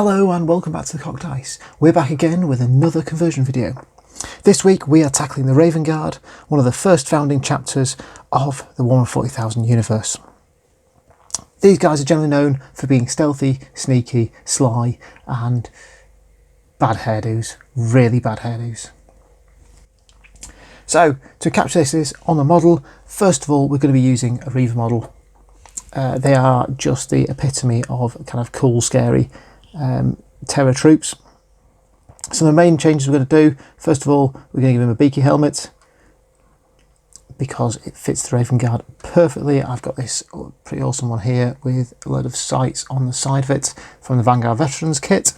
Hello and welcome back to the Cocked Ice. We're back again with another conversion video. This week we are tackling the Raven Guard, one of the first founding chapters of the Warhammer 40,000 universe. These guys are generally known for being stealthy, sneaky, sly and bad hairdos, really bad hairdos. So to capture this on the model, first of all we're going to be using a Reiver model. They are just the epitome of kind of cool, scary terror troops. So the main changes we're going to do, first of all, we're going to give him a beaky helmet because it fits the Raven Guard perfectly. I've got this pretty awesome one here with a load of sights on the side of it from the Vanguard Veterans kit.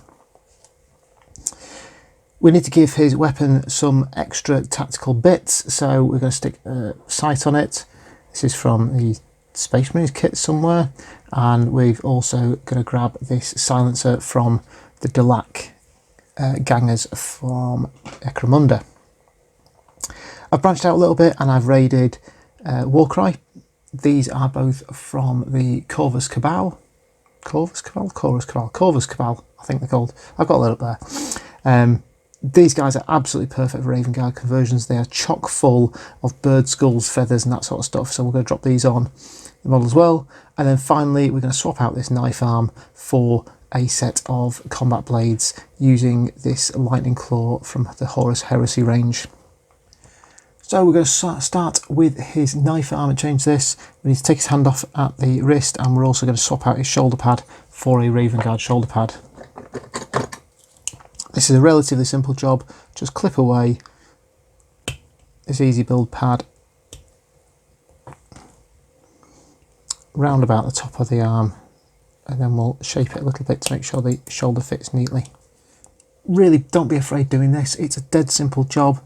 We need to give his weapon some extra tactical bits, so we're going to stick a sight on it. This is from the Space Marines kit somewhere, and we've also going to grab this silencer from the Delac gangers from Necromunda. I've branched out a little bit and I've raided Warcry. These are both from the Corvus Cabal, I think they're called. I've got a little there. These guys are absolutely perfect for Raven Guard conversions. They are chock full of bird skulls, feathers and that sort of stuff, so we're going to drop these on the model as well. And then finally we're going to swap out this knife arm for a set of combat blades using this lightning claw from the Horus Heresy range. So we're going to start with his knife arm and change this. We need to take his hand off at the wrist, and we're also going to swap out his shoulder pad for a Raven Guard shoulder pad. This is a relatively simple job. Just clip away this easy build pad round about the top of the arm, and then we'll shape it a little bit to make sure the shoulder fits neatly. Really don't be afraid doing this. It's a dead simple job.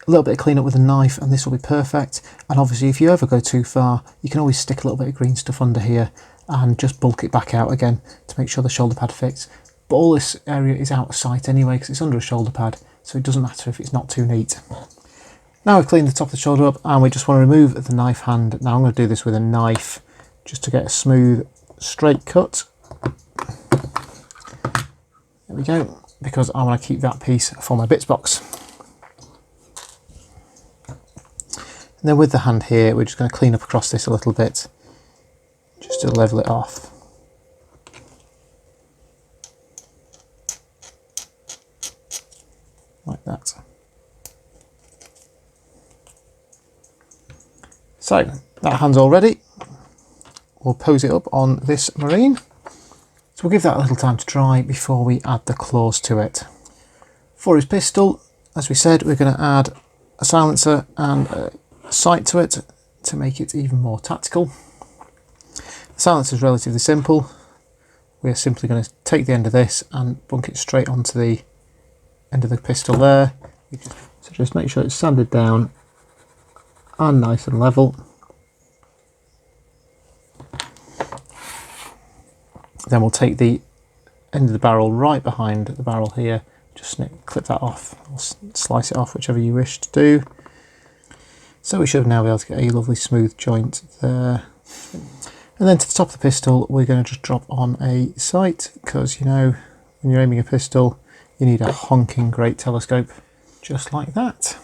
A little bit of clean up with a knife and this will be perfect. And obviously if you ever go too far, you can always stick a little bit of green stuff under here and just bulk it back out again to make sure the shoulder pad fits. But all this area is out of sight anyway because it's under a shoulder pad, so it doesn't matter if it's not too neat. Now we've cleaned the top of the shoulder up and we just want to remove the knife hand. Now I'm going to do this with a knife just to get a smooth straight cut. There we go, because I want to keep that piece for my bits box. And then with the hand here we're just going to clean up across this a little bit just to level it off. Like that. So that hand's all ready. We'll pose it up on this Marine. So we'll give that a little time to dry before we add the claws to it. For his pistol, as we said, we're going to add a silencer and a sight to it to make it even more tactical. The silencer is relatively simple. We're simply going to take the end of this and bunk it straight onto the end of the pistol there. So just make sure it's sanded down and nice and level. Then we'll take the end of the barrel right behind the barrel here, just clip that off or slice it off, whichever you wish to do. So we should now be able to get a lovely smooth joint there. And then to the top of the pistol we're going to just drop on a sight, because you know when you're aiming a pistol you need a honking great telescope, just like that.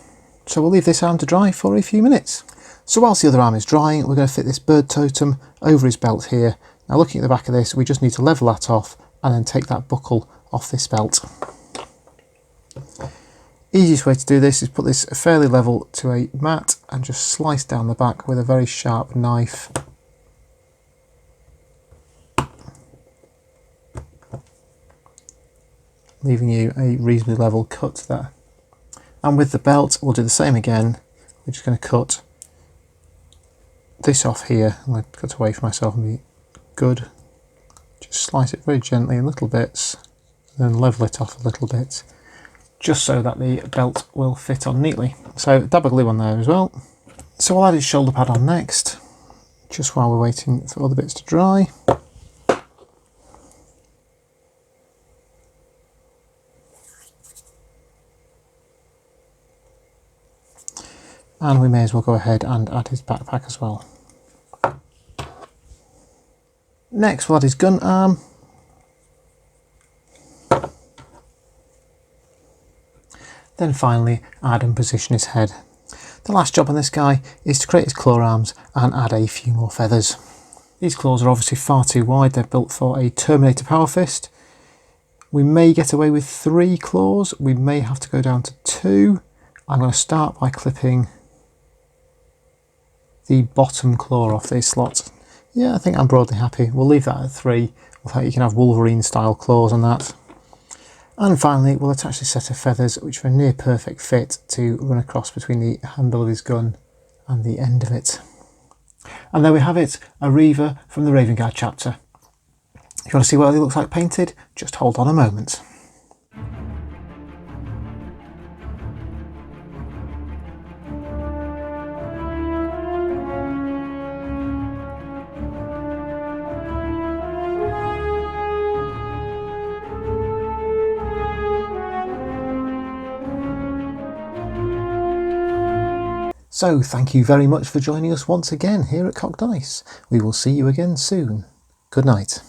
So we'll leave this arm to dry for a few minutes. So whilst the other arm is drying, we're going to fit this bird totem over his belt here. Now looking at the back of this, we just need to level that off and then take that buckle off this belt. Easiest way to do this is put this fairly level to a mat and just slice down the back with a very sharp knife. Leaving you a reasonably level cut there. And with the belt we'll do the same again. We're just going to cut this off here. I'm going to cut away from myself and be good. Just slice it very gently in little bits, and then level it off a little bit, just so that the belt will fit on neatly. So dab of glue on there as well. So I'll add his shoulder pad on next, just while we're waiting for other bits to dry. And we may as well go ahead and add his backpack as well. Next we'll add his gun arm. Then finally add and position his head. The last job on this guy is to create his claw arms and add a few more feathers. These claws are obviously far too wide, they're built for a Terminator Power Fist. We may get away with 3 claws, we may have to go down to 2. I'm going to start by clipping the bottom claw off these slots. Yeah, I think I'm broadly happy. We'll leave that at 3. You can have Wolverine style claws on that. And finally, we'll attach this set of feathers, which are a near perfect fit to run across between the handle of his gun and the end of it. And there we have it, a Reiver from the Raven Guard chapter. If you want to see what he looks like painted, just hold on a moment. So thank you very much for joining us once again here at Cock Dice. We will see you again soon. Good night.